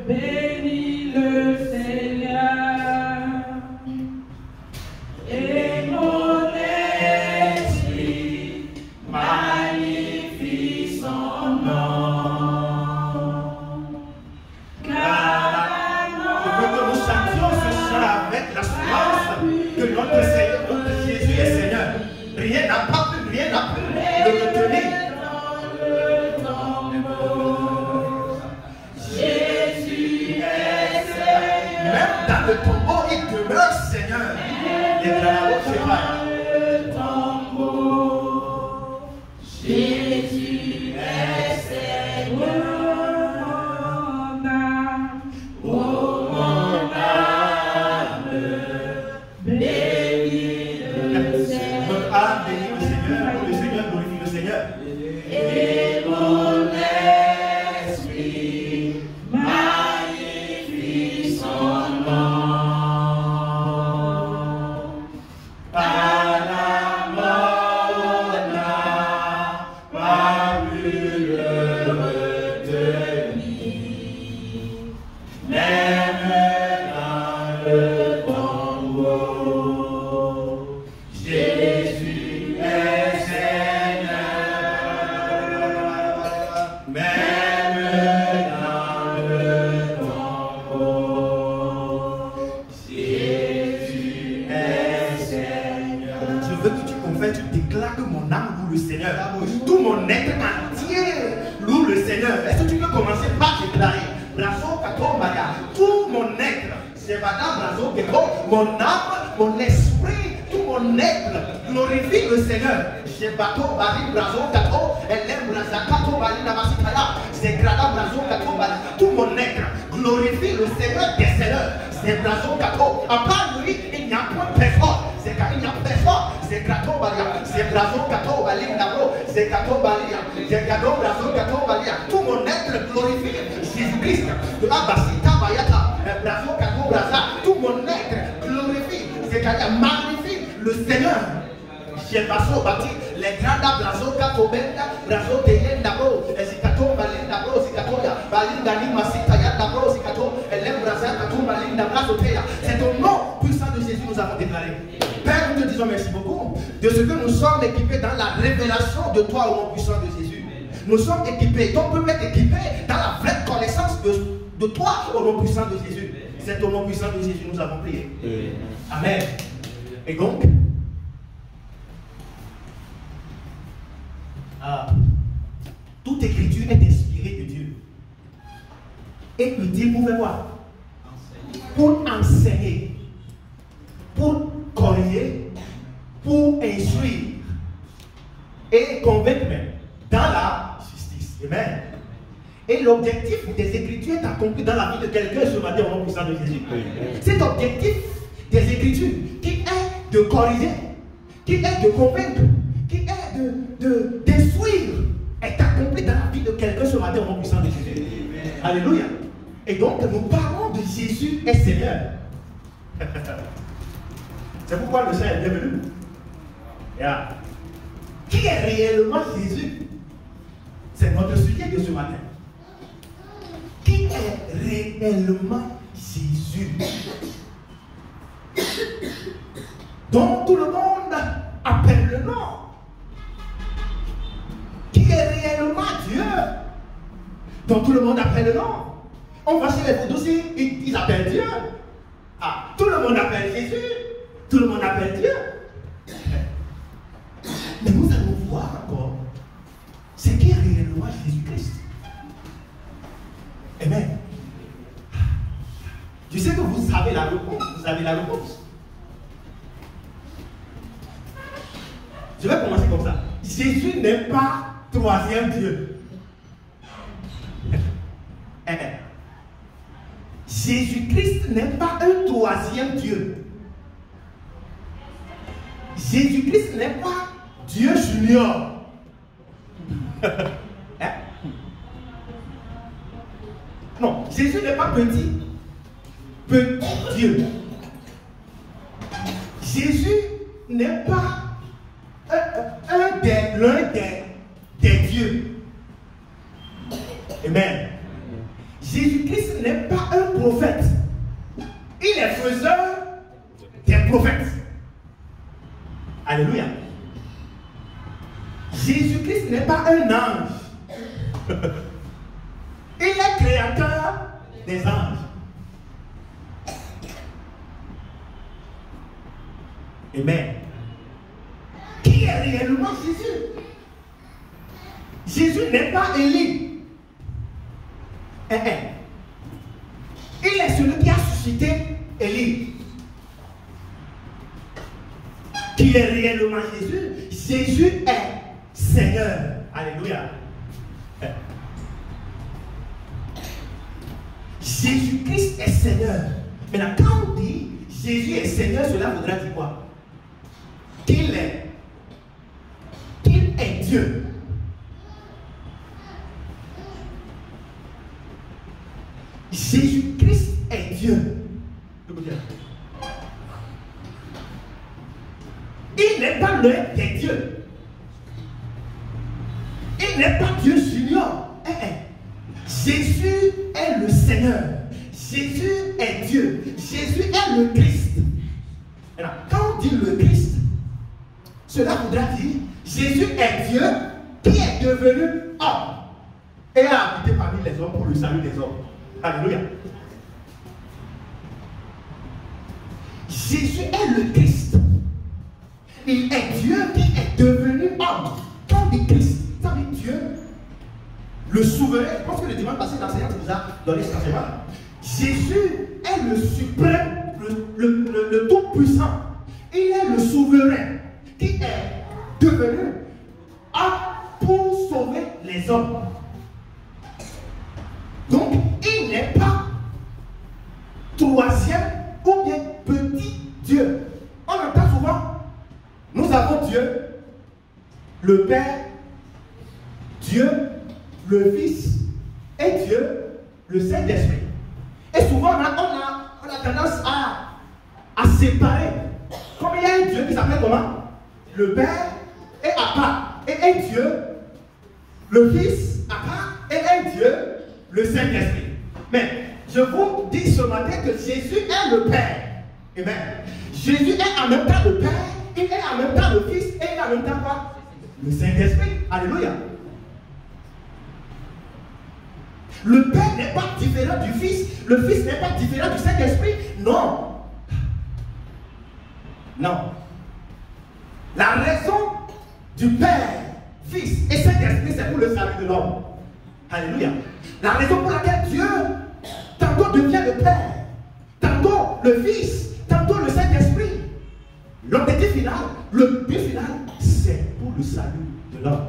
bénis le Seigneur. Et mon esprit magnifie son nom. Car Je veux que nous chantions ce chant avec l'assurance que notre Seigneur, notre Jésus est Seigneur. Rien n'a pas pu, rien n'a pu le retenir. Même dans le tombeau, il demeure Seigneur. Les grands c'est pas. Jésus est Seigneur. Oh mon âme, bénis le Seigneur. Notre âme bénit le Seigneur, le Seigneur glorifie le Seigneur. Et mon esprit magnifie son nom. Par la mort n'a pas pu le retenir, même dans le tombeau, Jésus est Seigneur. Même dans le tombeau, Jésus est Seigneur. Je veux que tu confesses, tu déclares que mon âme loue le Seigneur. Tout mon être entier loue le Seigneur. Est-ce que tu peux commencer par déclarer Brazo Kato Maria, tout mon être, c'est Madame Brazo Kato, mon âme, mon esprit, tout mon être glorifie le Seigneur. J'ai bateau, Bari, Brazo Kato, Elem Brazakato, Bali, Namasitaya, c'est Grada Brazo Kato, Bali, tout mon être glorifie le Seigneur des Seigneurs. C'est Brazo Kato, à part lui, il n'y a point personne. C'est car il n'y a personne. C'est Grato Balia, c'est Brazo Kato, Bali, Nabro, c'est Kato Balia, c'est Gado Brazo Kato Balia. Tout mon être glorifie Jésus-Christ. De la Basita Bayata, Brazo Kato Braza, tout mon être glorifie, c'est car il magnifie le Seigneur. J'ai basso bâti les grands Brazo Kato Benda, Brazo Telen Nabro, Zikato Balin Nabro, Zikatoya, Balin Dani Masita Nabro, Zikato, Elem Braza Kato Balin Nabro, c'est au nom puissant de Jésus nous avons déclaré. Père, nous te disons merci beaucoup de ce que nous sommes équipés dans la révélation de toi au nom puissant de Jésus. Nous sommes équipés, ton peuple est équipé dans la vraie connaissance de toi au nom puissant de Jésus. C'est au nom puissant de Jésus que nous avons prié. Amen. Et donc, toute écriture est inspirée de Dieu. Et le Dieu pouvait voir pour enseigner, pour corriger, pour instruire et convaincre même dans la justice. Amen. Et l'objectif des Écritures est accompli dans la vie de quelqu'un ce matin au nom puissant de Jésus. Cet objectif des Écritures qui est de corriger, qui est de convaincre, qui est d'instruire est accompli dans la vie de quelqu'un ce matin au nom puissant de Jésus. Alléluia. Et donc nous parlons de Jésus et Seigneur. C'est pourquoi le Seigneur est bienvenu. Yeah. Qui est réellement Jésus? C'est notre sujet de ce matin. Qui est réellement Jésus? Dont tout le monde appelle le nom. Qui est réellement Dieu? Dont tout le monde appelle le nom. On va chez les Vaudous aussi, ils appellent Dieu. Ah, tout le monde appelle Jésus. Tout le monde appelle Dieu. Mais nous allons voir encore ce qui est réellement Jésus-Christ. Amen. Je sais que vous savez la réponse. Vous avez la réponse. Je vais commencer comme ça. Jésus n'est pas troisième Dieu. Amen. Jésus-Christ n'est pas un troisième Dieu. Jésus-Christ n'est pas Dieu junior. Hein? Non, Jésus n'est pas petit. Petit Dieu. Jésus n'est pas l'un des dieux. Amen. Jésus-Christ n'est pas un prophète. Il est faiseur des prophètes. Alléluia. Jésus-Christ n'est pas un ange. Il est créateur des anges. Amen. Qui est réellement Jésus? Jésus n'est pas Élie. Il est celui qui a suscité Élie. Qui est réellement Jésus? Jésus est Seigneur. Alléluia. Jésus-Christ est Seigneur. Maintenant, quand on dit Jésus est Seigneur, cela voudra dire quoi? Qu'il est Dieu. Jésus-Christ est Dieu. Il n'est pas l'un des dieux. Il n'est pas Dieu junior. Jésus est le Seigneur. Jésus est Dieu. Jésus est le Christ. Alors, quand on dit le Christ, cela voudra dire Jésus est Dieu qui est devenu homme et a habité parmi les hommes pour le salut des hommes. Alléluia. Jésus est le Christ. Il est Dieu qui est devenu homme. Quand on dit Christ, ça veut dire Dieu, le souverain. Je pense que le dimanche passé, l'enseignant nous a donné cet enseignement. Jésus est le suprême, le tout-puissant. Il est le souverain qui est devenu homme pour sauver les hommes. Donc, il n'est pas troisième ou bien petit Dieu. On entend souvent, nous avons Dieu, le Père, Dieu, le Fils et Dieu, le Saint-Esprit. Et souvent, on a tendance à séparer. Comme il y a un Dieu qui s'appelle comment? Le Père et à part. Et un Dieu, le Fils à part. Et un Dieu, le Saint-Esprit. Mais je vous dis ce matin que Jésus est le Père. Amen. Jésus est en même temps le Père, il est en même temps le Fils et il est en même temps quoi? Le Saint-Esprit. Alléluia. Le Père n'est pas différent du Fils, le Fils n'est pas différent du Saint-Esprit. Non. Non. La raison du Père, Fils et Saint-Esprit, c'est pour le salut de l'homme. Alléluia. La raison pour laquelle Dieu tantôt devient le Père, tantôt le Fils, tantôt le Saint-Esprit. L'objectif final, le but final, c'est pour le salut de l'homme.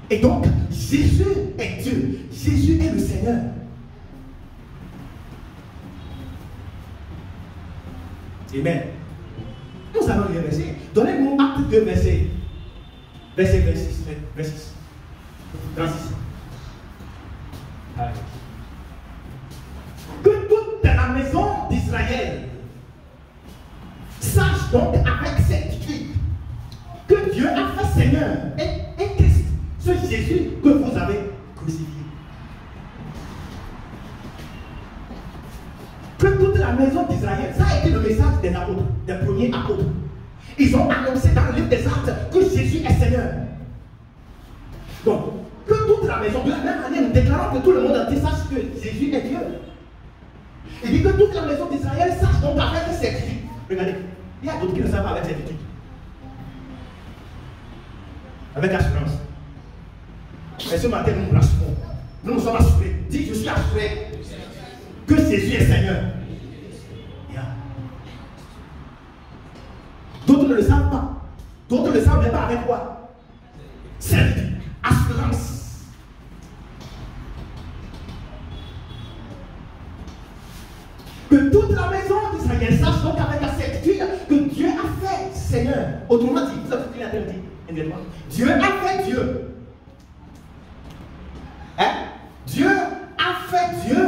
Et donc, Jésus est Dieu. Jésus est le Seigneur. Amen. Nous allons lire verset. Donnez-nous Acte 2, verset 26. 36. Que toute la maison d'Israël sache donc avec certitude que Dieu a fait Seigneur et Christ, ce Jésus que vous avez crucifié. Que toute la maison d'Israël, ça a été le message des apôtres, des premiers apôtres. Ils ont annoncé dans le livre des Actes que Jésus est Seigneur. Donc, que toute la maison, de la même manière, nous déclarons que tout le monde entier sache que Jésus est Dieu. Il dit que toute la maison d'Israël sache donc avec certitude. Regardez, il y a d'autres qui ne savent pas avec certitude. Avec assurance. Mais ce matin, nous nous rassurons. Nous nous sommes assurés. Dis, je suis assuré que Jésus est Seigneur. Yeah. D'autres ne le savent pas. D'autres ne le savent même pas avec quoi? Certitude, assurance. Que toute la maison d'Israël sache donc avec la certitude que Dieu a fait Seigneur. Autrement dit, vous avez ce qu'il a dit. Dieu a fait Dieu. Hein? Dieu a fait Dieu.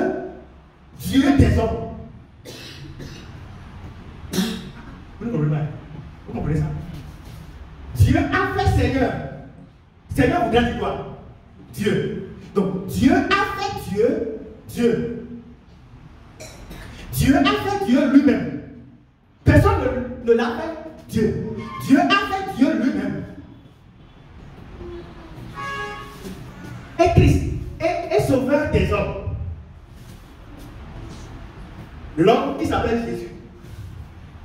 Dieu des hommes. Vous comprenez ça? Dieu a fait Seigneur. Seigneur voudrait dire quoi? Dieu. Donc Dieu a fait Dieu Dieu. Dieu a fait Dieu lui-même. Personne ne l'a fait Dieu. Dieu a fait Dieu lui-même. Et Christ est sauveur des hommes. L'homme qui s'appelle Jésus.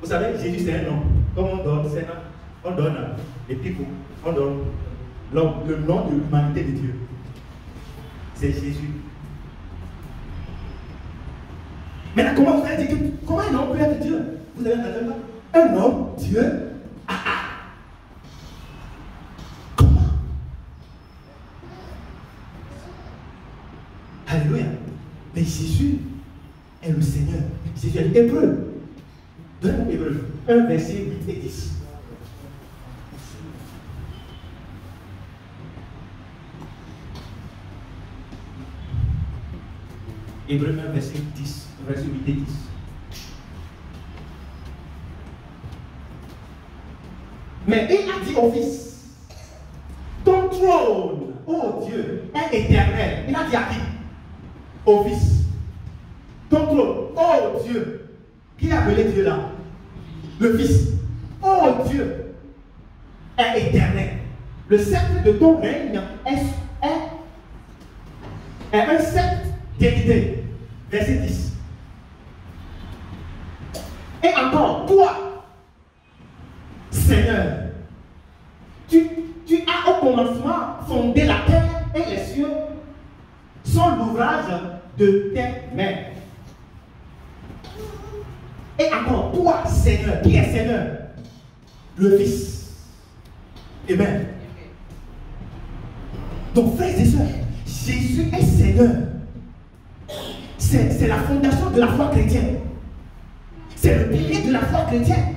Vous savez, Jésus c'est un nom. Comme on donne, c'est un nom. On donne les people, on donne l'homme, le nom de l'humanité de Dieu. C'est Jésus. Maintenant, comment vous allez dire que, comment un homme peut être Dieu? Vous avez entendu ça? Un homme, Dieu. Comment? Alléluia. Mais Jésus est le Seigneur. Jésus est Hébreu. Donnez-moi Hébreu. 1 verset 8 et 10. Hébreu 1 verset 10. Verset 8 et 10. Mais il a dit au Fils, ton trône, ô Dieu, est éternel. Il a dit à qui? Au Fils. Ton trône, ô Dieu. Qui a appelé Dieu là? Le Fils. Ô Dieu, est éternel. Le sceptre de ton règne est un sceptre d'équité. Verset 10. Et encore, toi, Seigneur, tu as au commencement fondé la terre et les cieux sont l'ouvrage de tes mains. Et encore, toi, Seigneur, qui est Seigneur? Le Fils. Amen. Donc, frères et sœurs, Jésus est Seigneur. C'est la fondation de la foi chrétienne. C'est le pilier de la foi chrétienne.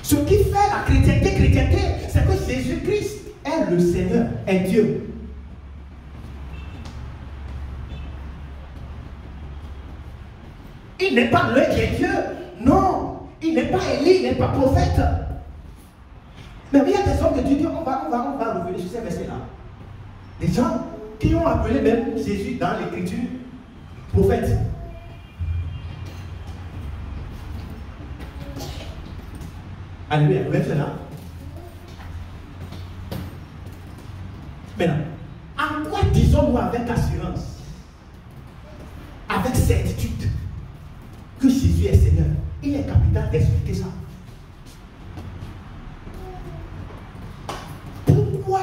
Ce qui fait la chrétienté, c'est que Jésus-Christ est le Seigneur, est Dieu. Il n'est pas l'un qui est Dieu. Non. Il n'est pas Élie, il n'est pas prophète. Mais il y a des hommes de Dieu, on va revenir sur ces versets-là. Des gens qui ont appelé même Jésus dans l'écriture prophète. Alléluia, vous êtes là. Maintenant, en quoi disons-nous avec assurance, avec certitude, que Jésus est Seigneur? Il est capital d'expliquer ça. Pourquoi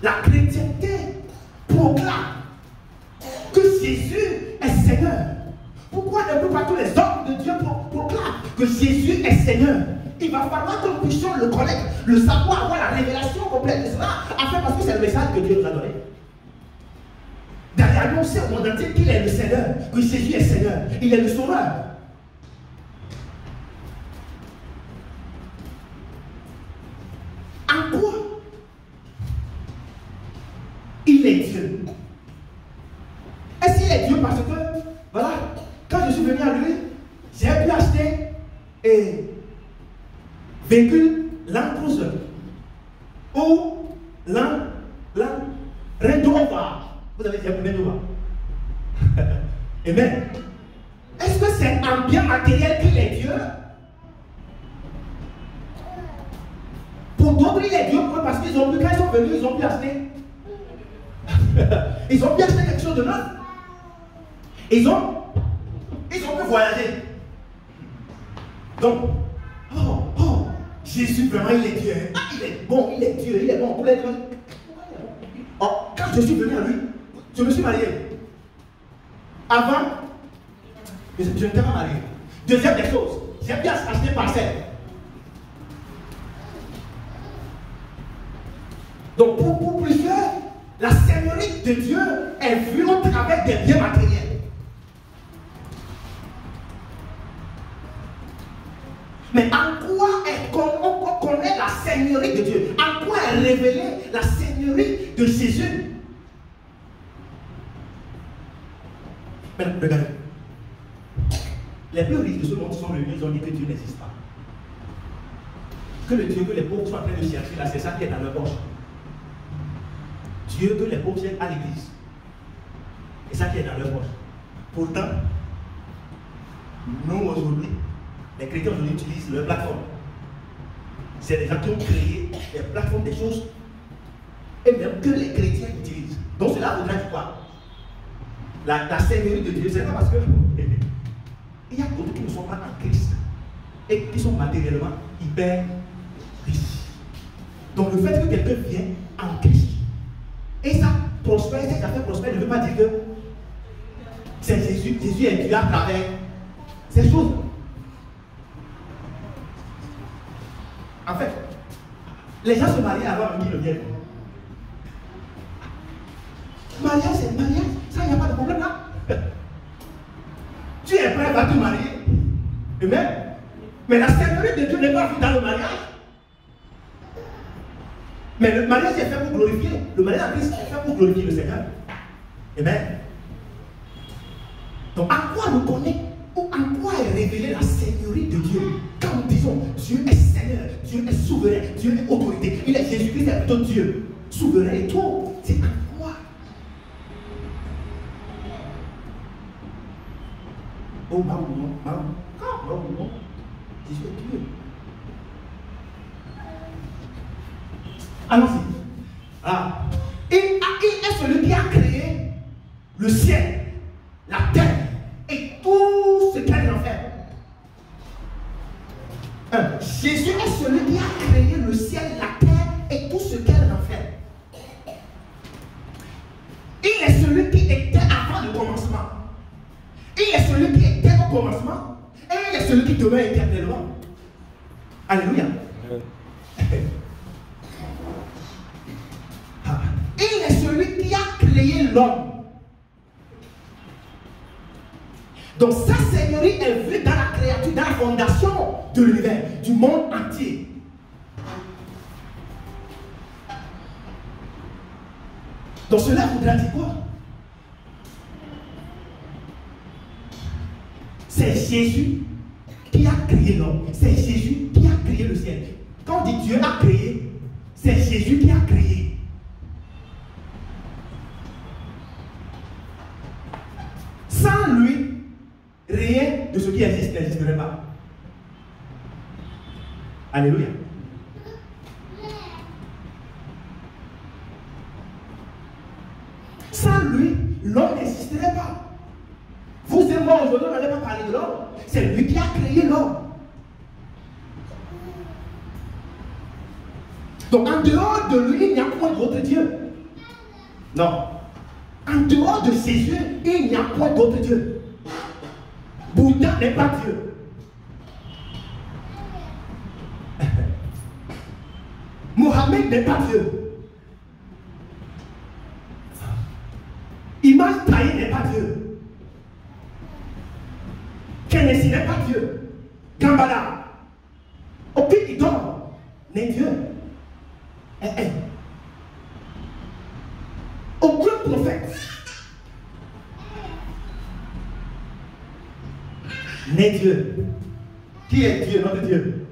la chrétienté proclame que Jésus est Seigneur? Pourquoi ne pas tous les hommes de Dieu proclament que Jésus est Seigneur? Il va falloir que nous puissions le connaître, le savoir, avoir la révélation complète de cela, afin parce que c'est le message que Dieu nous a donné. D'aller annoncer au monde entier qu'il est le Seigneur, que Jésus est Seigneur, il est le Sauveur. En quoi il est Dieu? Est-ce qu'il est Dieu parce que, voilà, quand je suis venu à lui, j'ai pu acheter et véhicule Land Cruiser ou Land Rover. Vous avez dit Range Rover. Amen. Est-ce que c'est un bien matériel qu'il est Dieu? Pour d'autres, il est Dieu pour eux parce qu'ils ont pu, quand ils sont venus, ils ont pu acheter. Ils ont pu acheter quelque chose de neuf. Ils ont pu voyager. Donc, Jésus, vraiment, il est Dieu. Ah, il est bon, il est Dieu, il est bon. Vous l'avez dit. Oh, quand je suis venu à lui, je me suis marié. Avant, je n'étais pas marié. Deuxième des choses, j'ai bien acheté parcelle. Donc, pour plusieurs, la seigneurie de Dieu est vue au travers des biens matériels. Mais en quoi on connaît la seigneurie de Dieu? En quoi est révélée la seigneurie de Jésus? Maintenant, regardez. Les plus riches de ce monde sont réunis, ils ont dit que Dieu n'existe pas. Que le Dieu que les pauvres sont en train de chercher, là, c'est ça qui est dans leur poche. Dieu que les pauvres cherchent à l'église. ça qui est dans leur poche. Pourtant, nous aujourd'hui, les chrétiens aujourd'hui utilisent leur plateforme. C'est des gens qui ont créé des plateformes, des choses, et même que les chrétiens utilisent. Donc cela voudrait dire quoi? La seigneurie de Dieu, c'est pas parce que il y a d'autres qui ne sont pas en Christ et qui sont matériellement hyper riches. Donc le fait que quelqu'un vienne en Christ et ça prospère, ça fait prospère, ne veut pas dire que c'est Jésus est Dieu à travers ces choses. En fait, les gens se marient avant qu'ils ne viennent. Mariage, c'est mariage. Ça, il n'y a pas de problème là. Tu es prêt à te marier. Amen. Mais la seigneurie de Dieu n'est pas vue dans le mariage. Mais le mariage est fait pour glorifier. Le mariage en Christ est fait pour glorifier le Seigneur. Amen. Donc, à quoi nous connaît ou à quoi est révélée la seigneurie de Dieu? Quand nous disons Dieu est Seigneur, Dieu est souverain, Dieu est autorité, il est Jésus-Christ, est plutôt Dieu, souverain et tout. C'est à quoi? Oh, maman, maman, Jésus est Dieu. Allons-y. Ah. Il est celui qui a créé le ciel, la terre et tout ce qu'elle en fait. Jésus est celui qui a créé le ciel, la terre et tout ce qu'elle en fait. Il est celui qui était avant le commencement. Il est celui qui était au commencement. Et il est celui qui demeure éternellement. Alléluia. Il est celui qui a créé l'homme. Donc sa seigneurie est vue dans la créature, dans la fondation de l'univers, du monde entier. Donc cela voudra dire quoi? C'est Jésus qui a créé l'homme. C'est Jésus qui a créé le ciel. Quand on dit Dieu a créé, c'est Jésus qui a créé. Sans lui, rien de ce qui existe n'existerait pas. Alléluia. Sans lui, l'homme n'existerait pas. Vous et moi aujourd'hui, on n'allait pas parler de l'homme. C'est lui qui a créé l'homme. Donc en dehors de lui, il n'y a point d'autre Dieu. Non. En dehors de Jésus, il n'y a point d'autre Dieu. Bouddha n'est pas Dieu. Mohamed n'est pas Dieu. Imam Taï n'est pas Dieu. Kennedy n'est pas Dieu. Gambala. Aucun idole n'est Dieu. Aucun prophète n'est Dieu. Qui est Dieu, notre Dieu?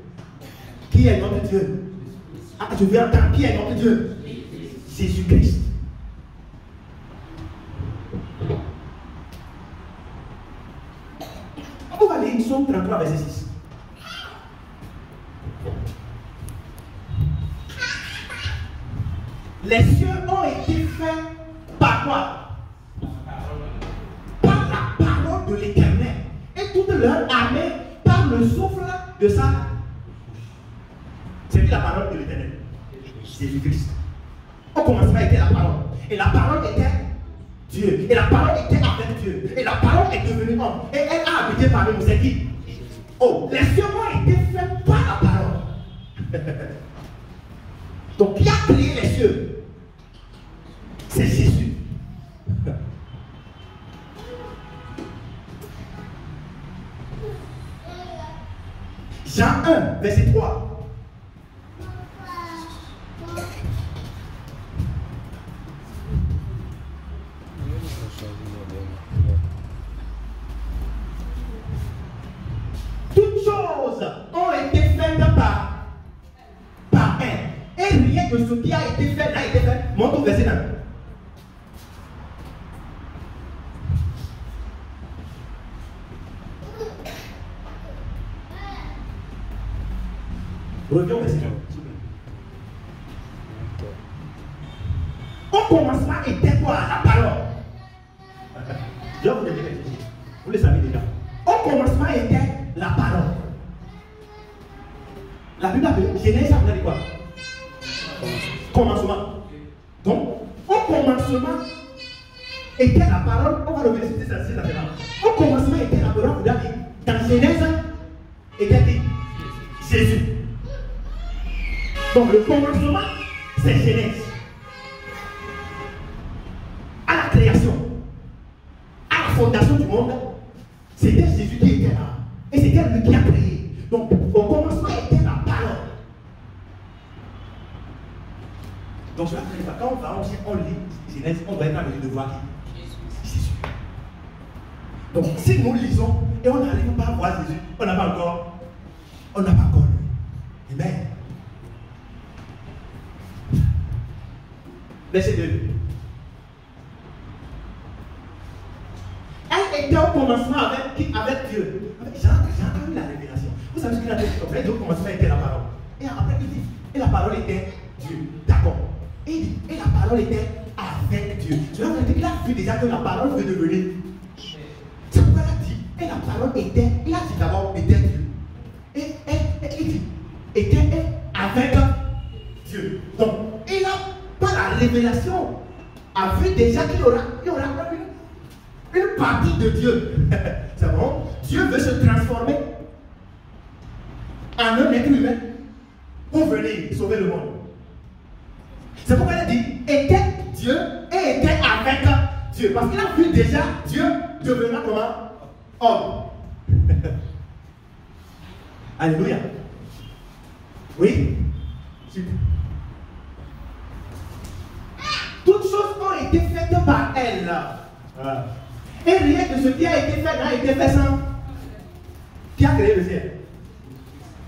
Qui est notre Dieu? Ah, je viens entendre. Qui est notre Dieu? Jésus-Christ. On va lire Psaume 33, verset 6. Les cieux ont été faits par quoi? Par la parole de l'Éternel. Et toute leur armée par le souffle de sa. C'est la parole de l'Éternel. Jésus-Christ. Au commencement était la parole. Et la parole était Dieu. Et la parole était avec Dieu. Et la parole est devenue homme. Et elle a habité parmi nous. C'est qui? Oh, les cieux ont été faits par la parole. Donc, qui a créé les cieux? C'est Jésus. Jean 1, verset 3. Toutes choses ont été faites par elle. Et rien de ce qui a été fait n'a été fait. Montre au verset 9. Reviens au verset 1. Au commencement était quoi? La parole. Je vais vous dire quelque chose. Vous le savez déjà. Au commencement était la parole. La Bible appelle Genèse, ça veut dire quoi? Commencement. Donc, au commencement était la parole. On va revenir sur ça maintenant. Au commencement était la parole. Vous avez dans Genèse était qui? Jésus. Donc, le commencement, c'est Genèse. À la création, à la fondation du monde, c'était Jésus qui était là. Et c'était lui qui a créé. Donc, au commencement était la parole. Donc, quand on lit Genèse, on doit être en mesure de voir qui? Jésus. Donc, si nous lisons et on n'arrive pas à voir Jésus, on n'a pas encore lui. Amen. Verset 2. Elle était au commencement avec qui? Avec Dieu. J'ai entendu la révélation. Vous savez ce qu'il a dit? Au commencement était la parole. Et après il dit, et la parole était Dieu. D'accord. Et il dit, et la parole était avec Dieu. Cela veut dire qu'il a vu déjà que la parole veut devenir. C'est pourquoi il a dit, et la parole était, il a dit d'abord était Dieu. Et il dit, était avec Dieu. Donc, il a, par la révélation, a vu déjà qu'il y aura une partie de Dieu. C'est bon? Dieu veut se transformer en un être humain pour venir sauver le monde. C'est pourquoi il a dit était Dieu et était avec Dieu. Parce qu'il a vu déjà Dieu devenant comment? Homme. Alléluia. Oui? Super. Toutes choses ont été faites par elle. Et rien de ce qui a été fait n'a été fait sans. Qui a créé le ciel?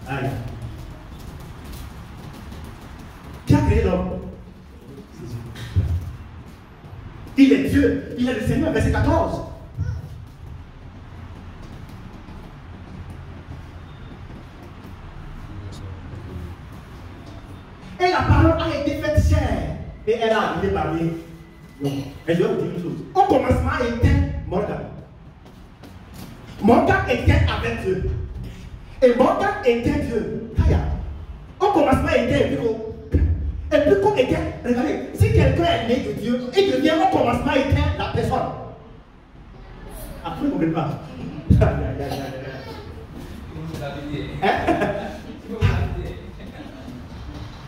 Aïe. Qui a créé l'homme? Il est Dieu, il est le Seigneur, verset 14. Et la parole a été faite chair. Et elle a arrivé parmi nous. Et je vais vous dire une chose. Au commencement était Morgan. Morgan était avec Dieu. Et Morgan était Dieu. Au commencement était Epico. Epico était, regardez, si quelqu'un est né de Dieu, il devient au commencement était la personne. Après, vous ne comprenez pas.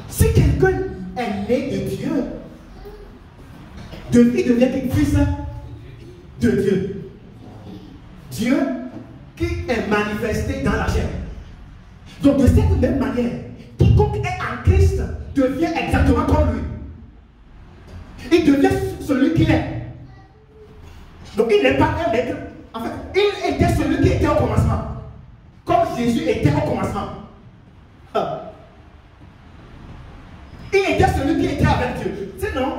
Si quelqu'un est né de Dieu, il devient fils de Dieu. Dieu qui est manifesté dans la chair. Donc de cette même manière, quiconque est en Christ devient exactement comme lui. Il devient celui qu'il est. Donc il n'est pas un être. En fait, il était celui qui était au commencement. Comme Jésus était au commencement. Il était celui qui était avec Dieu. Sinon,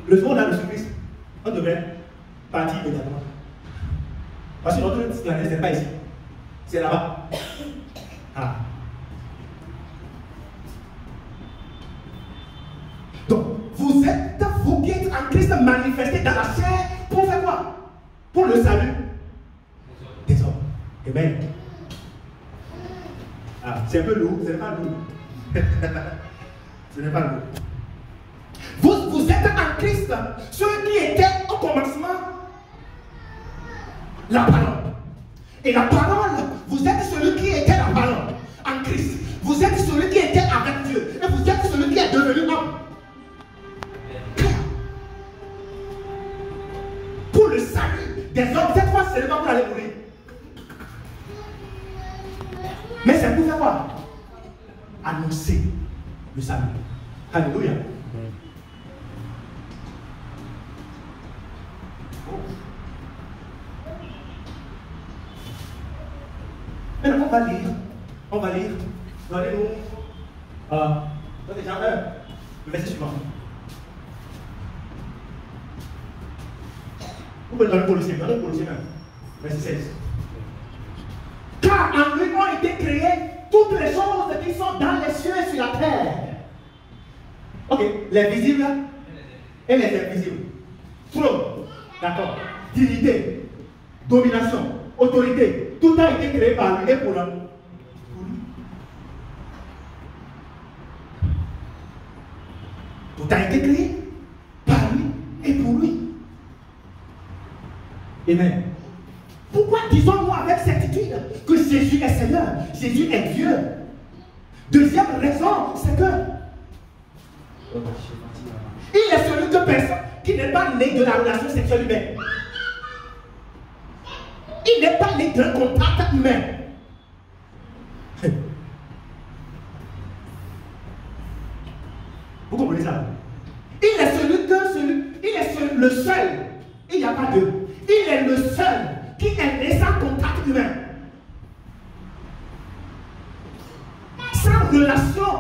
le jour où on a reçu Christ, on devrait partir immédiatement. Parce que notre citoyen, ce n'est pas ici. C'est là-bas. Donc, vous êtes, vous qui êtes en Christ manifesté dans la chair, pour faire quoi? Pour le salut des hommes. Amen. C'est un peu lourd, ce n'est pas lourd. Ce n'est pas lourd. Vous êtes en Christ, ceux qui étaient au commencement, la parole. Et la parole, vous êtes celui qui était la parole en Christ. Vous êtes celui qui était avec Dieu. Et vous êtes celui qui est devenu homme. Pour le salut des hommes, cette fois, ce n'est pas pour aller mourir. Mais c'est pour faire quoi? Annoncer le salut. Alléluia. Maintenant, on va lire. Donnez-nous. Jean 1, le verset suivant. Vous pouvez donner Colossiens 1, verset 16. Car en lui ont été créées toutes toutes les choses qui sont dans les cieux et sur la terre. Ok, les visibles et les invisibles. Trône, d'accord. Dignité, domination, autorité, tout a été créé par lui et pour lui. Tout a été créé par lui et pour lui. Amen. Pourquoi disons-nous avec certitude que Jésus est Seigneur, Jésus est Dieu? Deuxième raison, c'est que il est celui de personne qui n'est pas né de la relation sexuelle humaine. Il n'est pas né d'un contact humain. Vous comprenez ça? Il est le seul. Il n'y a pas deux. Il est le seul qui est né sans contact humain. Sans relation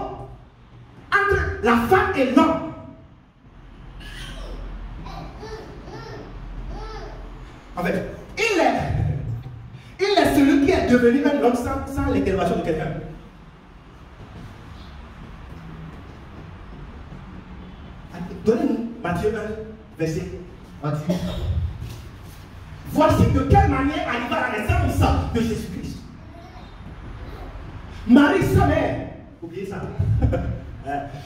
entre la femme et l'homme. En fait, il est celui qui est devenu même l'homme sans l'intervention de quelqu'un. Donnez-nous Matthieu 1, verset 28. Voici de quelle manière arriva la naissance de Jésus-Christ. Marie, sa mère, oubliez ça.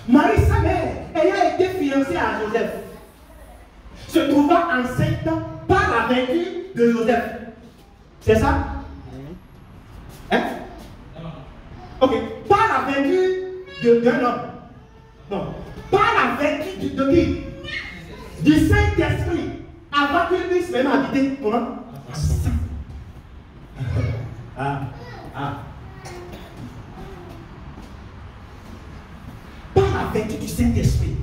Marie, sa mère, ayant été fiancée à Joseph, se trouva enceinte par la vertu de Joseph. C'est ça? Hein? Ok. Par la vertu d'un homme. Non. Par la vertu de qui? Du Saint-Esprit. Avant qu'il puisse même habiter. Comment? Par la vertu du Saint-Esprit.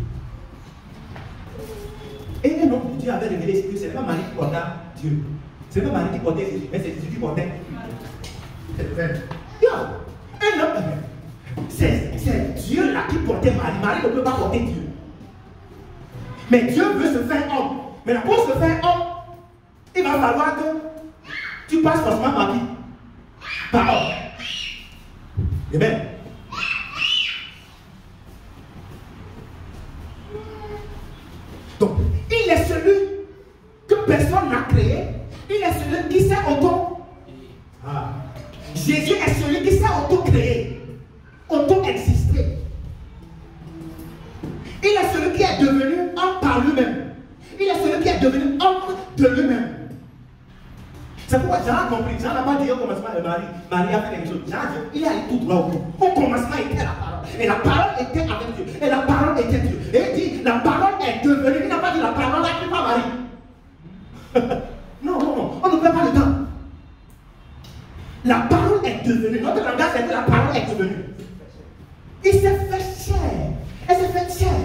Et non, Dieu avait révélé que ce n'est pas Marie qui portait Dieu. Ce n'est pas Marie qui portait Jésus, mais c'est Jésus qui portait. C'est Dieu là qui portait Marie. Marie ne peut pas porter Dieu. Mais Dieu veut se faire homme. Mais pour se faire homme, il va falloir que tu passes forcément par qui? Par homme. Amen. Donc, il est celui que personne n'a créé. Il est celui qui s'est Jésus est celui qui s'est auto-créé, auto-existé. Il est celui qui est devenu homme par lui-même. Il est celui qui est devenu homme de lui-même. C'est pourquoi Jean a compris. Jean n'a pas dit au commencement de Marie. Marie a fait quelque chose. Jean a dit, il est allé tout droit au bout. Au commencement était la parole. Et la parole était avec Dieu. Et la parole était Dieu. Et il dit, la parole est devenue. Il n'a pas dit la parole n'a pas Marie. Non, non, non. On ne perd pas le temps. La parole est devenue. Notre langage, c'est que la parole est devenue. Il s'est fait chair. Elle s'est fait chair.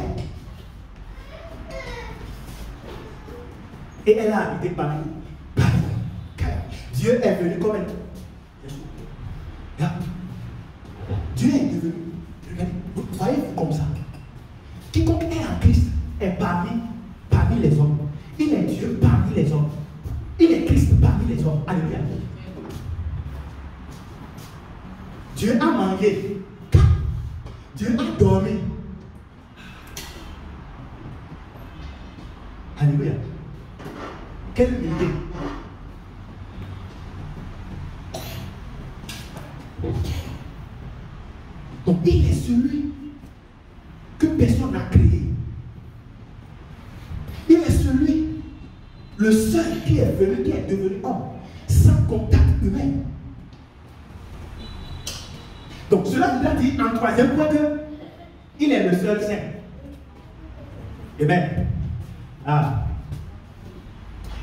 Et elle a habité parmi nous. Dieu est venu comme elle. Dieu est devenu. Regardez, vous voyez comme ça. Quiconque est en Christ est parmi les hommes. Il est Dieu parmi les hommes. Il est Christ parmi les hommes. Alléluia. Dieu a mangé. Dieu a dormi. Alléluia. Quelle humilité. Donc il est celui que personne n'a créé. Il est celui, le seul qui est venu, qui est devenu homme, sans contact humain. Donc cela nous a dit en troisième point que il est le seul saint. Amen.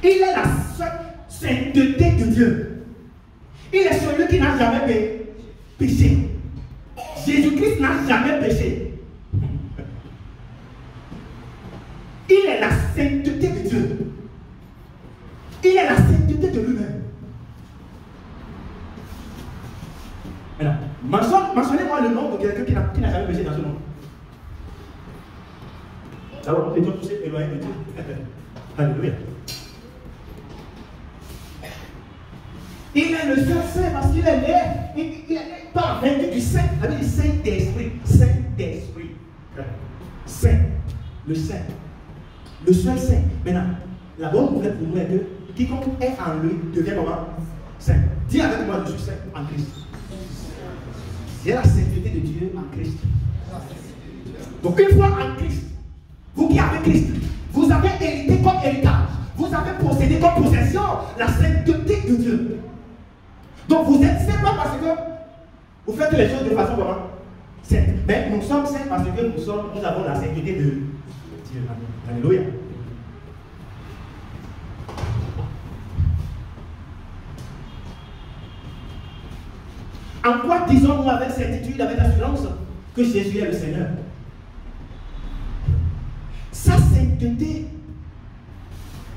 Il est la seule sainteté de Dieu. Il est celui qui n'a jamais péché. Jésus-Christ n'a jamais péché. Il est la sainteté de Dieu. Il est la sainteté de lui-même. Maintenant, mentionnez-moi le nom de quelqu'un qui n'a jamais péché dans ce nom. Alors, les gens tous éloignés de Dieu. Alléluia. Il est le seul saint parce qu'il est né. Il est pas vaincu du saint. Avec le Saint-Esprit. Saint-Esprit. Saint. Le saint. Le seul saint. Maintenant, la bonne nouvelle pour nous est que quiconque est en lui devient comment? Saint. Dis avec moi, je suis saint en Christ. C'est la sainteté de Dieu en Christ. Donc une fois en Christ, vous qui avez Christ, vous avez hérité comme héritage. Vous avez possédé comme possession la sainteté de Dieu. Donc vous êtes saint pas parce que vous faites les choses de façon comment? Sainte. Mais nous sommes saints parce que nous avons la sainteté de Dieu. Alléluia. En quoi disons-nous avec certitude, avec assurance que Jésus est le Seigneur? Sa sainteté,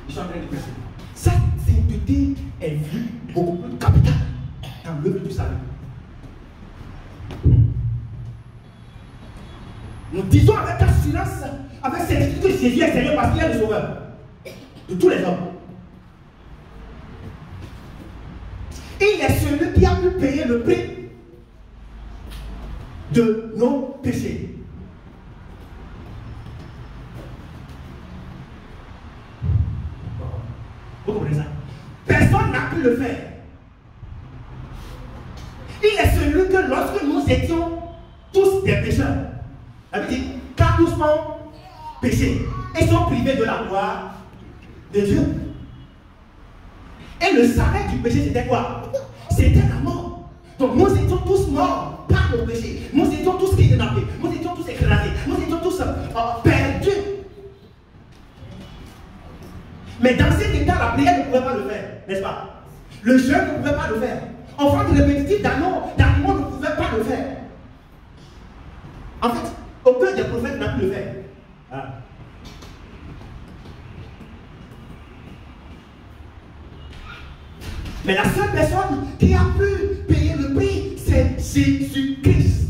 je suis en train de penser, sa sainteté est vue beaucoup plus capitale dans l'œuvre du salut. Nous disons avec assurance, avec certitude que Jésus est Seigneur parce qu'il est le Sauveur de tous les hommes. Il est celui qui a pu payer le prix de nos péchés. Vous comprenez ça? Personne n'a pu le faire. Il est celui que lorsque nous étions tous des pécheurs, ça veut dire car tous ont péché et sont privés de la gloire de Dieu. Et le salaire du péché, c'était quoi? C'était la mort. Donc nous étions tous morts par nos péchés. Nous étions tous kidnappés. Nous étions tous écrasés. Nous étions tous perdus. Mais dans cet état, la prière ne pouvait pas le faire, n'est-ce pas? Le jeûne ne pouvait pas le faire. Offrande répétitive d'animaux ne pouvait pas le faire. En fait, aucun des prophètes n'a pu le faire. Ah. Mais la seule personne qui a pu payer le prix, c'est Jésus-Christ.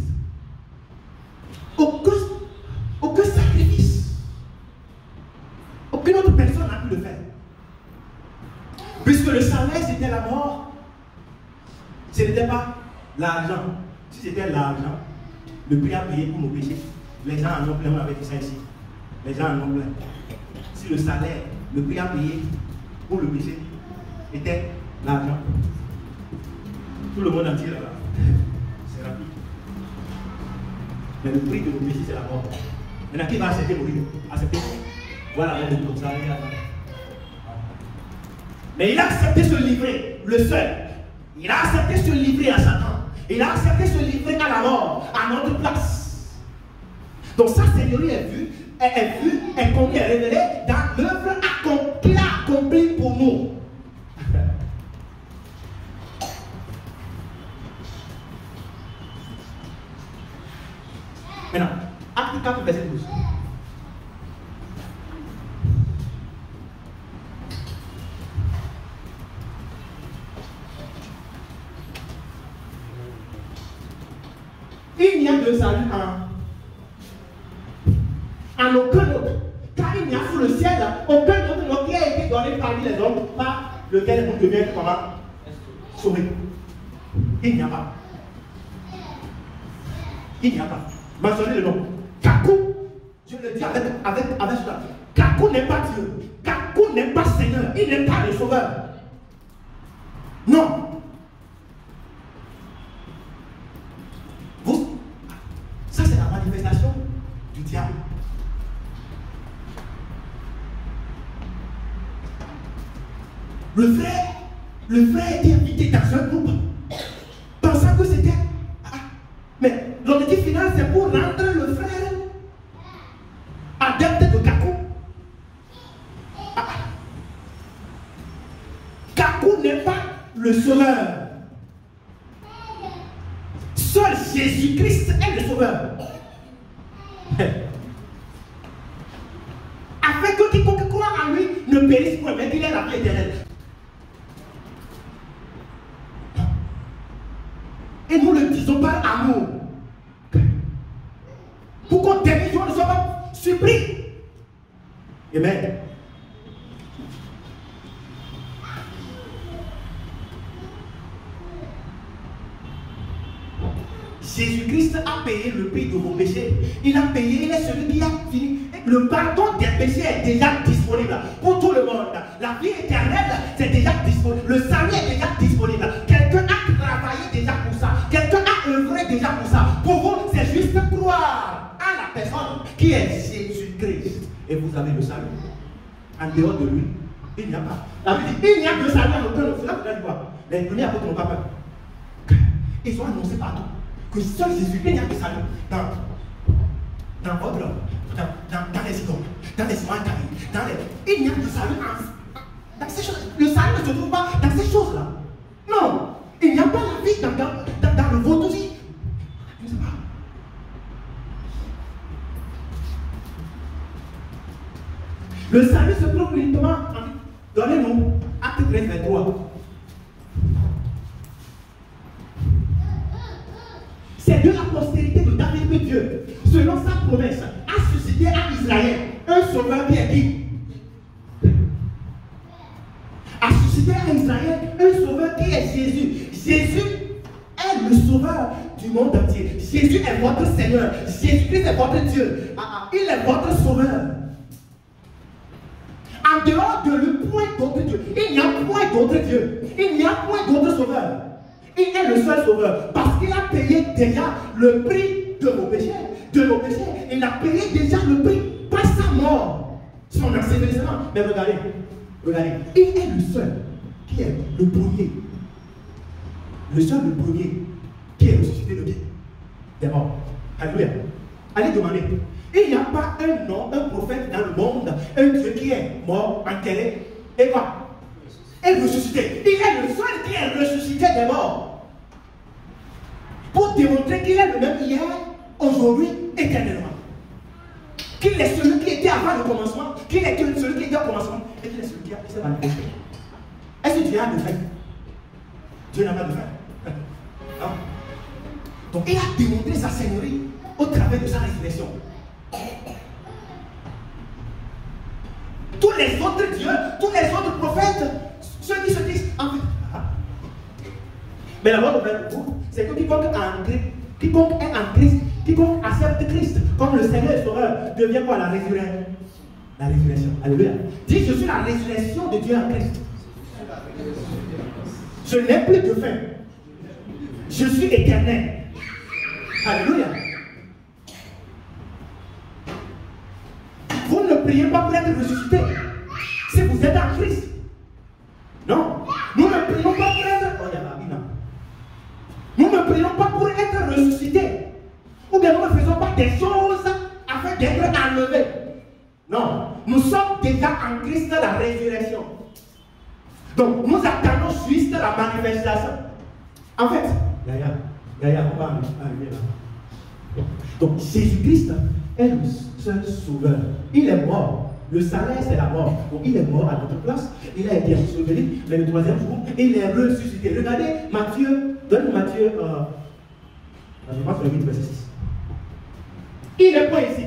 Aucun sacrifice. Aucune autre personne n'a pu le faire. Puisque le salaire, c'était la mort. Ce n'était pas l'argent. Si c'était l'argent, le prix à payer pour nos péchés, les gens en ont plein, on avait dit ça ici. Les gens en ont plein. Si le salaire, le prix à payer pour le péché était l'argent, tout le monde entier là-bas, c'est rapide. Mais le prix de nos péchés, c'est la mort. Maintenant, qui va accepter mourir? Accepter. Voilà, on est comme ça. Mais il a accepté se livrer, le seul. Il a accepté se livrer à Satan. Il a accepté se livrer à la mort, à notre place. Donc sa Seigneurie est vue, est compris, est révélée dans l'œuvre accomplie pour nous. Maintenant, acte 4, verset 12. Il n'y a de salut en aucun autre. Car il n'y a sous le ciel aucun autre nom qui a été donné parmi les hommes par lequel vous devez être comment sauvé. Il n'y a pas. Il n'y a pas. Mentionnez le nom. Kakou, je le dis avec cela. Kakou n'est pas Dieu. Kakou n'est pas Seigneur. Il n'est pas le Sauveur. Non. Ça, c'est la manifestation du diable. Le frère était invité dans un groupe, pensant que c'était. Mais l'objectif final, c'est pour rendre le frère adepte de Kakou. Kakou n'est pas le sauveur. Seul Jésus-Christ est le sauveur. Afin que quiconque croit en lui ne périsse point, mais qu'il ait la vie éternelle. Et nous le disons par amour. Pour qu'on dérision ne soit pas surpris. Amen. Jésus-Christ a payé le prix de vos péchés. Il a payé, il est celui qui a fini. Le pardon des péchés est déjà disponible pour tout le monde. La vie éternelle, c'est déjà disponible. Le salut est déjà disponible. Quelqu'un a travaillé déjà pour ça. Quelqu'un a œuvré déjà pour ça. Pour vous, c'est juste croire à la personne qui est Jésus-Christ. Et vous avez le salut. En dehors de lui, il n'y a pas. La Bible dit, il n'y a que salut en aucun autre. C'est là que vous allez voir. Les premiers apôtres n'ont pas peur. Ils ont annoncé partout que seul Jésus, il n'y a que salut. Dans votre dans les îles, dans les montagnes, il n'y a que salut dans ces choses. Le salut ne se trouve pas dans ces choses-là. Non, il n'y a pas la vie dans le vôtre aussi. Je ne sais pas. Le salut se trouve uniquement. Donnez-nous Acte 13, 23. C'est de la postérité de David que Dieu, selon sa promesse, a suscité à Israël un sauveur qui est qui? A suscité à Israël un sauveur qui est Jésus. Jésus est le sauveur du monde entier. Jésus est votre Seigneur. Jésus-Christ est votre Dieu. Il est votre sauveur. En dehors de lui, point d'autre Dieu. Il n'y a point d'autre Dieu. Il n'y a point d'autre sauveur. Il est le seul sauveur parce qu'il a payé déjà le prix de vos péchés. De nos péchés. Il a payé déjà le prix par sa mort, son ensevelissement. Mais regardez, il est le seul qui est le premier. Le seul, le premier qui est ressuscité de qui? Des morts. Alléluia. Allez demander. Il n'y a pas un nom, un prophète dans le monde, un Dieu qui est mort, enterré, et quoi? Et ressuscité. Il est le seul qui est ressuscité des morts. Pour démontrer qu'il est le même hier, aujourd'hui, éternellement. Qu'il est celui qui était avant le commencement, qu'il est celui qui était au commencement, et qu'il est celui qui s'est manifesté. Est-ce que Dieu a de fait? Dieu n'a pas de fait. Non. Donc il a démontré sa seigneurie au travers de sa résurrection. Tous les autres dieux, tous les autres prophètes, ceux qui se disent en fait. Mais la bonne nouvelle pour vous, c'est que quiconque est en Christ, quiconque accepte Christ comme le Seigneur et Sauveur, devient quoi? La résurrection. La résurrection. Alléluia. Dis, je suis la résurrection de Dieu en Christ. Je n'ai plus de fin. Je suis éternel. Alléluia. Vous ne priez pas pour être ressuscité. Si vous êtes en Christ. Non. Nous ne prions pas pour être. Oh, il y a la vie là. Nous ne prions pas pour être ressuscités. Ou bien nous ne faisons pas des choses afin d'être enlevés. Non. Nous sommes déjà en Christ de la résurrection. Donc nous attendons juste la manifestation. En fait, Gaïa, on va arriver là. Donc Jésus-Christ est le seul sauveur. Il est mort. Le salaire, c'est la mort. Donc il est mort à notre place. Il a été enseveli, mais le troisième jour, il est ressuscité. Regardez Matthieu, donne Matthieu, je pense le 8, verset 6. Il n'est pas ici.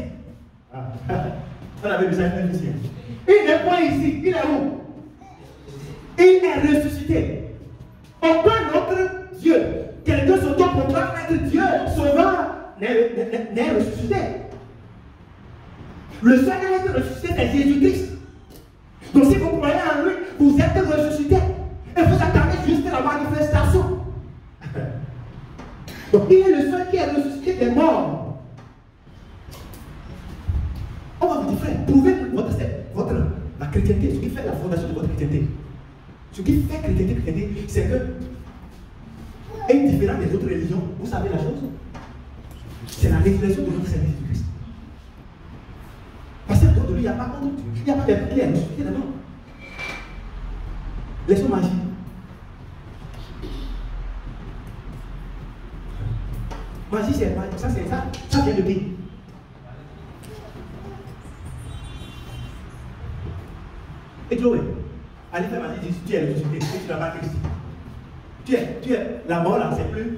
On avait besoin d'un ici. Il n'est pas ici. Il est où? Il est ressuscité. Aucun autre Dieu, quelqu'un s'auto-proclame être Dieu, sauveur, n'est ressuscité. Le seul à être ressuscité, c'est Jésus-Christ. Donc si vous croyez en lui, vous êtes ressuscité. Et vous attendez juste la manifestation. Donc il est le seul qui est ressuscité des morts. On va vous dire, frère, prouvez la chrétienté, ce qui fait la fondation de votre chrétienté. Ce qui fait chrétienté, c'est que, indifférent des autres religions, vous savez la chose? C'est la résurrection de notre Seigneur Jésus-Christ. Parce qu'à d'autres, il n'y a pas d'autre Dieu. Il n'y a pas de qui est ressuscité d'abord. Laissons magie. Magie, c'est ça vient de qui? Et Chloé, allez faire magie, dis, tu es ressuscité, et tu n'as pas Christ. Tu es, la mort là, c'est plus.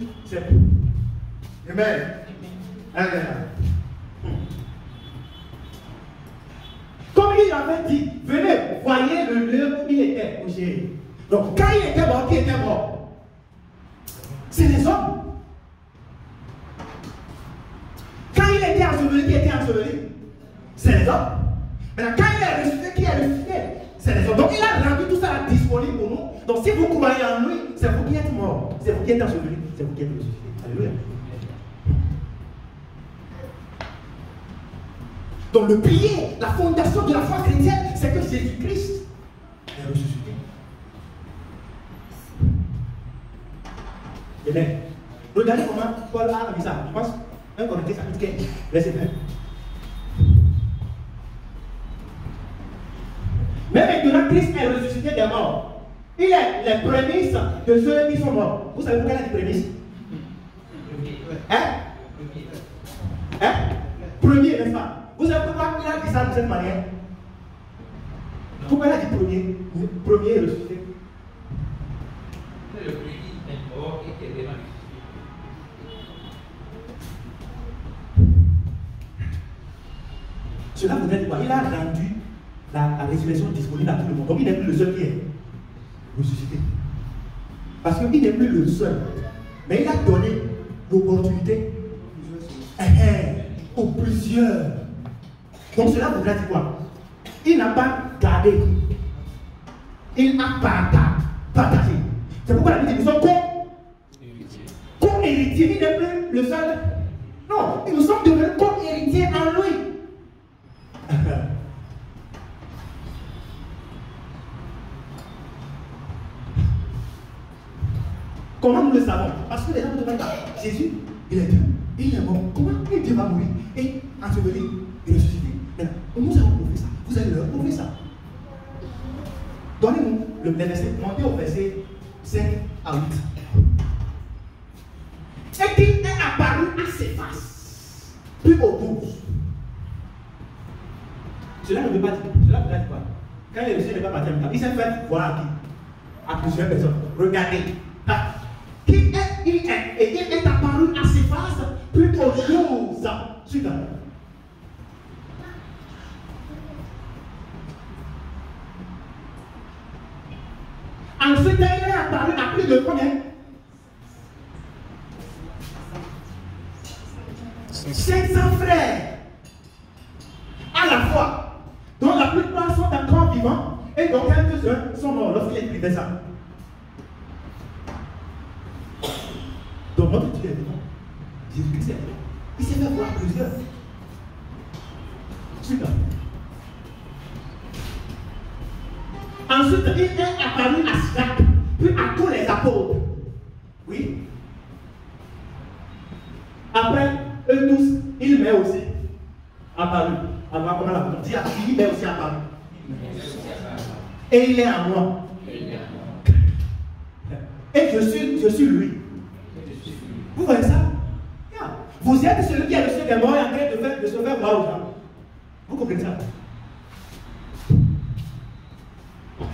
Amen. Amen. Comme il avait dit, venez, voyez le lieu où il était couché. Donc, quand il était mort, qui était mort? C'est les hommes. il était enseveli, qui était enseveli? C'est les hommes. Maintenant, quand il est ressuscité, qui est ressuscité? C'est les hommes. Donc il a rendu tout ça disponible pour nous. Donc si vous croyez en lui, c'est vous qui êtes mort. C'est vous qui êtes enseveli. C'est vous qui êtes ressuscité. Alléluia. Donc le pilier, la fondation de la foi chrétienne, c'est que Jésus-Christ est ressuscité. Amen. Regardez comment Paul a mis ça. Je pense 1 Corinthiens chapitre 15, verset 20. Mais maintenant, Christ est ressuscité des morts. Il est les prémices de ceux qui sont morts. Vous savez pourquoi il a dit prémices? Hein? Hein? Premier, n'est-ce pas? Vous savez pourquoi il a dit ça de cette manière? Pourquoi il a dit premier? Premier ressuscité. Le premier est mort et qui est vraiment Cela voudrait dire quoi? Il a rendu la résurrection disponible à tout le monde. Donc il n'est plus le seul qui est ressuscité. Parce qu'il n'est plus le seul. Mais il a donné l'opportunité aux plusieurs. Donc cela voudrait dire quoi? Il n'a pas gardé. Il a partagé. C'est pourquoi la Bible dit nous sommes co-héritiers. Il n'est plus le seul. Non, nous sommes devenus co-héritiers en lui. Comment nous le savons? Parce que les gens ne demandent pas. Jésus, il est Dieu. Il est mort. Comment Dieu va mourir et enseveli et ressuscité? Maintenant, nous allons prouver ça. Vous allez leur prouver ça. Donnez-nous le verset. Montez au verset 5 à 8. Et qu'il est apparu à ses faces, plus aux 12. Cela ne veut pas dire. Cela veut dire quoi? Quand il est ressuscité, il n'est pas parti à il s'est fait voir à qui? À plusieurs personnes. Regardez. Il est apparu à ses faces plus aux 12. Suivant. Ensuite, il est apparu à plus de combien? 500 frères à la fois, dont la plupart sont encore vivants et dont quelques-uns sont morts lorsqu'il écrivait ça. Donc notre Dieu est vivant. Jésus-Christ est vivant. Il s'est fait voir plusieurs. Suivant. Ensuite, il est apparu à Jacques, puis à tous les apôtres. Oui. Après, eux tous, il m'est aussi apparu. Avant, comment l'apôtre dit, il m'est aussi apparu. Et il est à moi. Et je suis lui. Vous voyez ça? Vous êtes celui qui a reçu des morts et en train de se faire voir aux gens. Vous comprenez ça?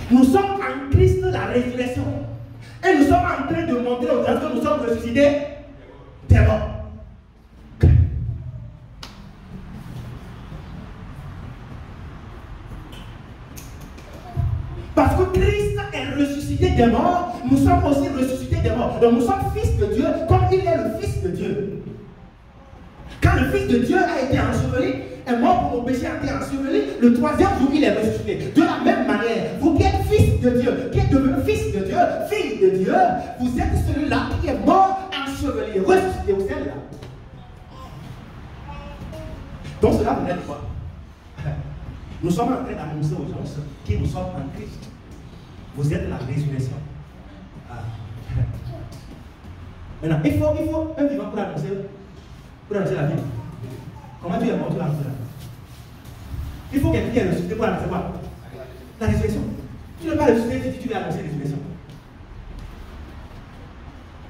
Nous sommes en Christ la résurrection. Et nous sommes en train de montrer aux gens que nous sommes ressuscités des morts. Parce que Christ est ressuscité des morts, nous sommes aussi ressuscités des morts. Donc nous sommes fils de Dieu comme il est le fils de Dieu. Quand le fils de Dieu a été enseveli, est mort pour nos péchés, a été enseveli, le troisième jour il est ressuscité. De la même manière, vous qui êtes fils de Dieu, qui êtes devenu fils de Dieu, fille de Dieu, vous êtes celui-là qui est mort, enseveli, ressuscité au ciel là. Donc cela vous n'êtes pas. Nous sommes en train d'annoncer aux gens qui nous sommes en Christ. Vous êtes la résurrection. Maintenant, il faut un vivant pour annoncer la vie. Comment Dieu est mort, tu l'annonces là? Il faut quelqu'un qui est ressuscité pour annoncer quoi? La résurrection. Tu n'es pas ressuscité si tu veux annoncer la résurrection.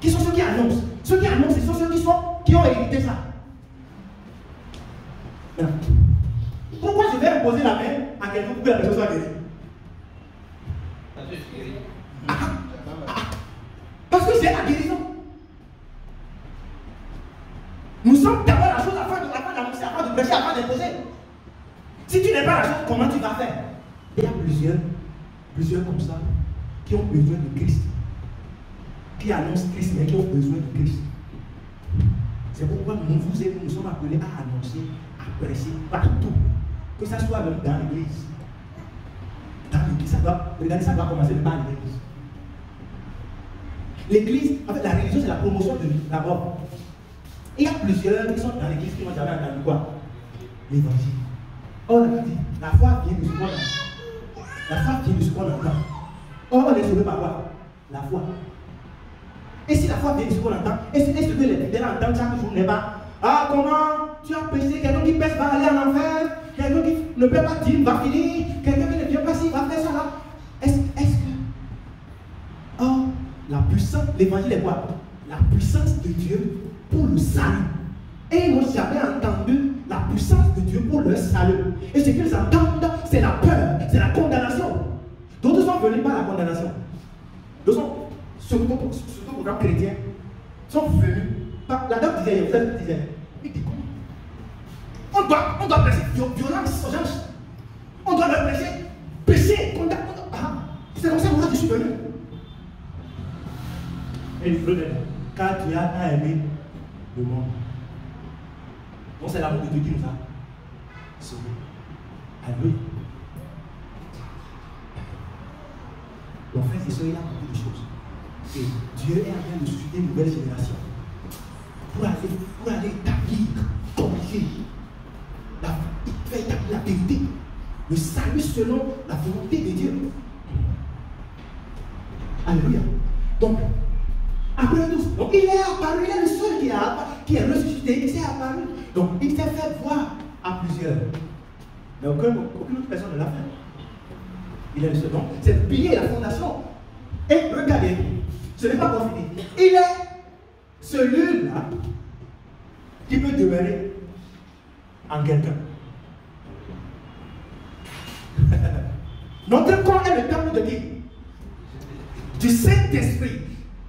Qui sont ceux qui annoncent? Ceux qui annoncent, ce sont ceux qui ont hérité ça. Maintenant, pourquoi je vais imposer la main à quelqu'un pour que la personne soit guérie? Parce que c'est la guérison. Nous sommes d'abord la chose afin d'annoncer, afin de prêcher, afin d'imposer. Si tu n'es pas la chose, comment tu vas faire? Il y a plusieurs comme ça, qui ont besoin de Christ. Qui annoncent Christ, mais qui ont besoin de Christ. C'est pourquoi vous et nous sommes appelés à annoncer, à prêcher partout. Que ça soit même dans l'église. Dans l'église, regardez, ça doit commencer par l'église. L'église, en fait, la religion, c'est la promotion de la mort. Il y a plusieurs qui sont dans l'église qui n'ont jamais entendu quoi? L'évangile. Or, on a dit, la foi vient de ce qu'on entend. La foi vient de ce qu'on entend. Or, on est sauvé par quoi? La foi. Et si la foi vient de ce qu'on entend, est-ce que les fidèles entendent chaque jour n'est pas? Ah, comment tu as péché? Quelqu'un qui pêche va aller en enfer. Quelqu'un qui ne peut pas dire va finir. Quelqu'un qui ne vient pas s'il va faire ça là. Est-ce que. Or, la puissance, l'évangile est quoi? La puissance de Dieu pour le salut. Et ils n'ont jamais entendu la puissance de Dieu pour le salut. Et ce qu'ils entendent, c'est la peur, c'est la condamnation. D'autres sont venus par la condamnation. D'autres sont, surtout pour les chrétiens, sont venus par. La dame disait, vous disait, on doit prêcher violence aux gens. On doit leur prêcher péché, condamnation. Ah, c'est comme ça que moi je suis venu. Et il faut dire, car tu as aimé le monde. Donc c'est l'amour de Dieu qui nous a sauvés. Alléluia. Donc frère, c'est ça, il y a beaucoup de choses. Et Dieu est en train de susciter une nouvelle génération pour aller établir, corriger, faire établir la vérité, le salut selon la volonté de Dieu. Alléluia. Donc, après tout, donc il est apparu, il est le seul qui est ressuscité, il s'est apparu. Donc il s'est fait voir à plusieurs. Mais aucune autre personne ne l'a fait. Il est le seul. Donc c'est le pilier, la fondation. Et regardez, ce n'est pas encore fini. Il est celui-là qui peut demeurer en quelqu'un. Notre corps est le temple de qui? Du Saint-Esprit.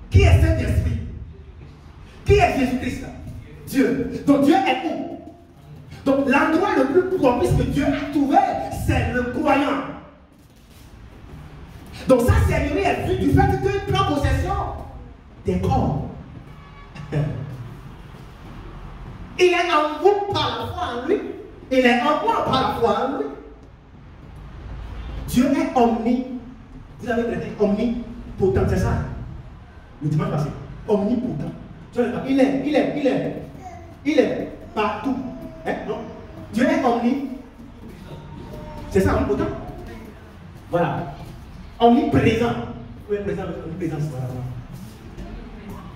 Qui est Saint-Esprit? Qui est Jésus-Christ? Dieu. Donc Dieu est où? Donc l'endroit le plus propice que Dieu a trouvé, c'est le croyant. Donc sa seigneurie est vue du fait qu'il prend possession des corps. Il est en vous par la foi en lui. Il est en moi par la foi en lui. Dieu est omni. Vous avez traité omnipotent, c'est ça? Le dimanche passé. Omnipotent. Il est partout. Hein? Non? Dieu est omni. C'est ça, omnipotent? Voilà. Omniprésent. Oui, présent, omniprésence.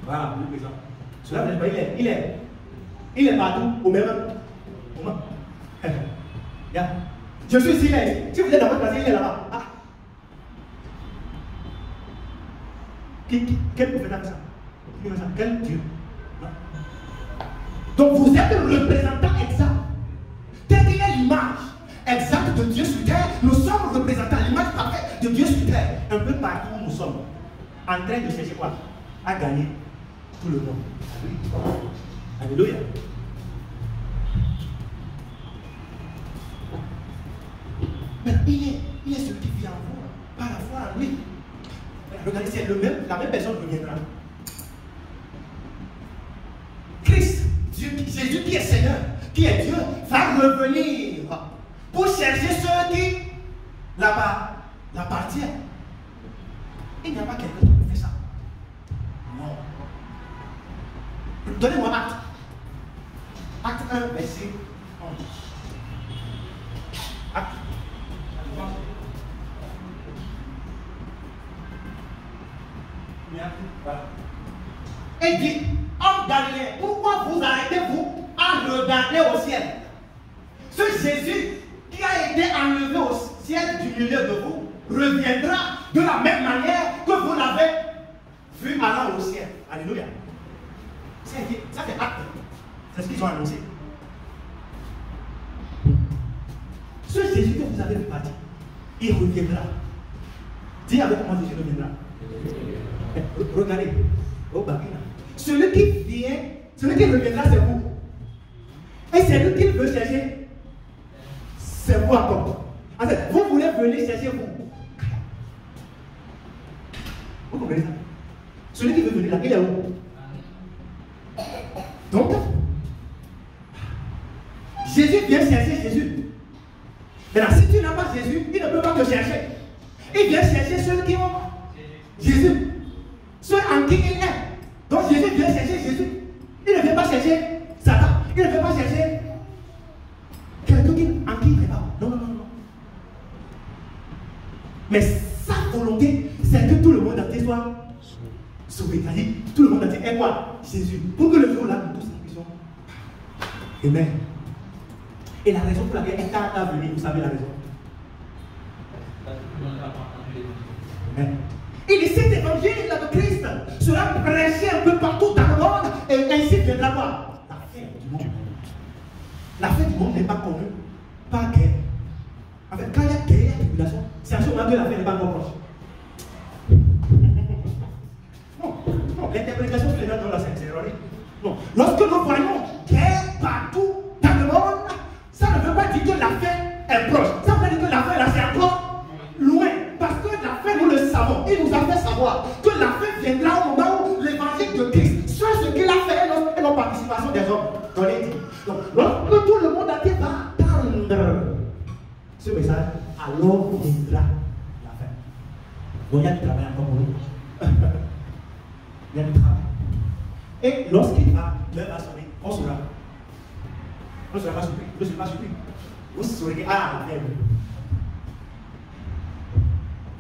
Voilà, omniprésent. Cela veut dire il est partout au même moment. Yeah. Je suis ici, si vous êtes dans votre place, il est là-bas. Ah. Quel prophète a fait ça? Quel Dieu? Non. Donc vous êtes le représentant exact. Telle qu'il est l'image exacte de Dieu sur terre, nous sommes représentants, l'image parfaite de Dieu sur terre. Un peu partout où nous sommes. En train de chercher quoi? À gagner tout le monde. Alléluia. Mais il est celui qui vit en vous, par la foi en lui. Regardez, c'est la même personne reviendra. Christ, Jésus qui est Seigneur, qui est Dieu, va revenir pour chercher ceux qui l'appartiennent. Il n'y a pas quelqu'un qui fait ça. Non. Donnez-moi Acte. Acte 1, verset 11. Acte. Voilà. Et dit, homme Galilée, pourquoi vous arrêtez-vous à regarder au ciel? Ce Jésus qui a été enlevé au ciel du milieu de vous reviendra de la même manière que vous l'avez vu allant au ciel. Alléluia. Ça fait acte. C'est ce qu'ils ont annoncé. Ce Jésus que vous avez vu partir, il reviendra. Dis avec moi, Jésus reviendra. Regardez, au Babylone. Celui qui reviendra, c'est vous. Et c'est lui qu'il veut chercher, c'est vous encore. En fait, vous voulez venir chercher vous. Vous comprenez ça? Celui qui veut venir là, il est où? Donc, chercher ceux qui ont Jésus. Ceux en qui il est. Donc Jésus vient chercher Jésus. Il ne vient pas chercher Satan. Il ne vient pas chercher quelqu'un en qui il n'est pas. Non, non, non, non. Mais sa volonté, c'est que tout le monde entier soit sauvé. C'est-à-dire, tout le monde entier est quoi? Jésus. Pour que le jour là, nous tous nous puissions. Amen. Et la raison pour laquelle est à venir, vous savez la raison. Amen. Et cet évangile de Christ sera prêché un peu partout dans le monde et ainsi viendra quoi? La fin du monde. La fin du monde n'est pas connue par guerre. En fait, quand il y a guerre, il y a tribulation, c'est à ce moment que la fin n'est pas encore proche. Non, non, l'interprétation que les gens donnent là, c'est erroné. Non, lorsque nous voyons guerre partout dans le monde, ça ne veut pas dire que la fin est proche. Ça veut dire que la fin là, c'est encore loin. Parce que la fin, nous le savons. Il nous a fait savoir que la fin viendra au moment où l'évangile de Christ, soit ce qu'il a fait et non participation des hommes. Donc, lorsque tout le monde entier va attendre ce message, alors viendra la fin. Donc, il y a du travail encore pour nous. Il y a du travail. Et lorsqu'il va, l'heure va sonner, on sera. On ne sera pas surpris. Je ne suis pas surpris. Vous saurez que, ah, la fin.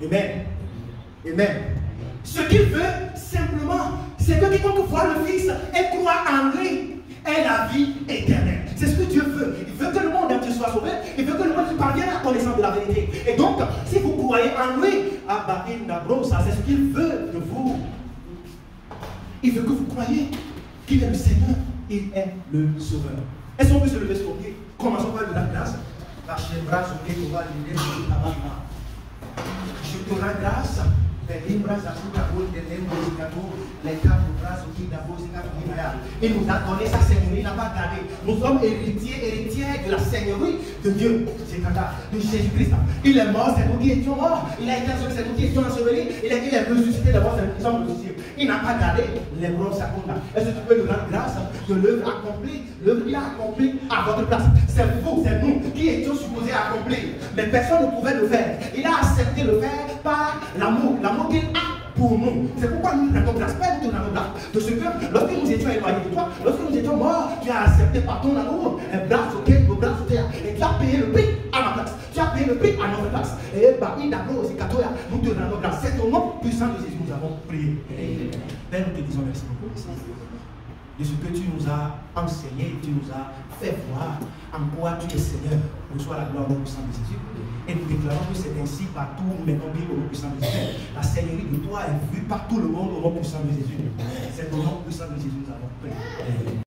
Amen. Amen. Ce qu'il veut simplement, c'est que quiconque voit le Fils et croit en lui ait la vie éternelle. C'est ce que Dieu veut. Il veut que le monde entier soit sauvé. Il veut que le monde parvienne à la connaissance de la vérité. Et donc, si vous croyez en lui, c'est ce qu'il veut de vous. Il veut que vous croyiez qu'il est le Seigneur. Il est le Sauveur. Est-ce qu'on peut se lever sur le pied? Commençons par de la grâce. Je te rends grâce. Il nous a donné sa seigneurie, il n'a pas gardé. Nous sommes héritiers de la seigneurie de Dieu. C'est de Jésus-Christ. Il est mort, c'est nous qui étions morts. Il a été enseveli, c'est nous qui étions ensevelis. Il est ressuscité d'abord, c'est nous qui sommes ressuscités. Il n'a pas gardé les bronzes à compte. Est-ce que tu peux nous rendre grâce de l'œuvre accomplie? L'œuvre qu'il a accomplie à votre place. C'est vous, c'est nous qui étions supposés accomplir. Mais personne ne pouvait le faire. Il a accepté le faire par l'amour. L'amour qu'il a pour nous. C'est pourquoi nous rendons grâce. Pas nous rendons grâce de ce que lorsque nous étions éloignés de toi, lorsque nous étions morts, tu as accepté par ton amour un bras au cœur, au bras au terre. Et tu as payé le prix à ma place. Tu as payé le prix à notre place. Et nous te rendons grâce. C'est au nom puissant de Jésus que nous avons prié. Père, nous te disons merci beaucoup de ce que tu nous as enseigné, tu nous as fait voir en quoi tu es Seigneur. Reçois la gloire au nom puissant de Jésus. Et nous déclarons que c'est ainsi partout où nous mettons au nom puissant de Jésus. La Seigneurie de toi est vue par tout le monde au nom puissant de Jésus. C'est au nom puissant de Jésus que nous avons prié.